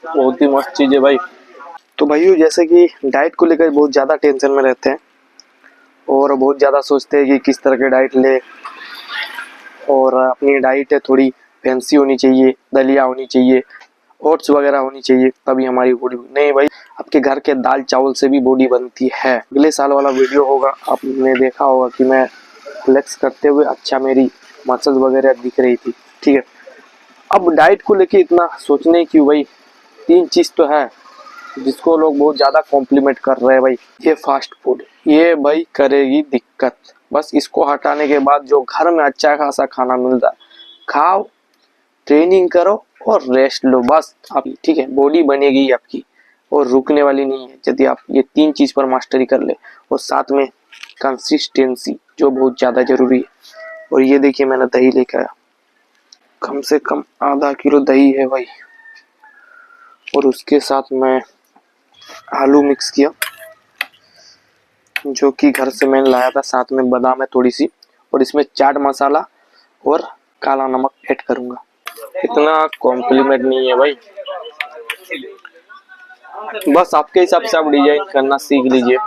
बहुत ही मस्त चीज है भाई। तो भाइयों जैसे कि डाइट को लेकर बहुत ज़्यादा टेंशन में रहते हैं और बहुत ज़्यादा सोचते हैं कि किस तरह के डाइट ले, और अपनी डाइट है थोड़ी फैंसी होनी चाहिए, दलिया होनी चाहिए, ओट्स वगैरह होनी चाहिए, तभी हमारी बॉडी। नहीं भाई, आपके घर के दाल चावल से भी बॉडी बनती है। अगले साल वाला वीडियो होगा, आपने देखा होगा कि मैं फ्लेक्स करते हुए अच्छा मेरी मसल्स वगैरह दिख रही थी, ठीक है। अब डाइट को लेके इतना सोचने क्यों भाई, तीन चीज़ तो है जिसको लोग बहुत ज़्यादा कॉम्प्लीमेंट कर रहे हैं भाई। ये फास्ट फूड, ये भाई करेगी दिक्कत। बस इसको हटाने के बाद जो घर में अच्छा खासा खाना मिलता है, खाओ, ट्रेनिंग करो और रेस्ट लो, बस आप, ठीक है, बॉडी बनेगी आपकी और रुकने वाली नहीं है यदि आप ये तीन चीज़ पर मास्टरी कर ले। और साथ में कंसिस्टेंसी जो बहुत ज़्यादा ज़रूरी है। और ये देखिए मैंने दही लेकर आया, कम से कम आधा किलो दही है भाई, और उसके साथ मैं आलू मिक्स किया जो कि घर से मैंने लाया था, साथ में बादाम है थोड़ी सी, और इसमें चाट मसाला और काला नमक ऐड करूंगा। इतना कॉम्प्लीमेंट नहीं है भाई, बस आपके हिसाब से आप डिजाइन करना सीख लीजिए।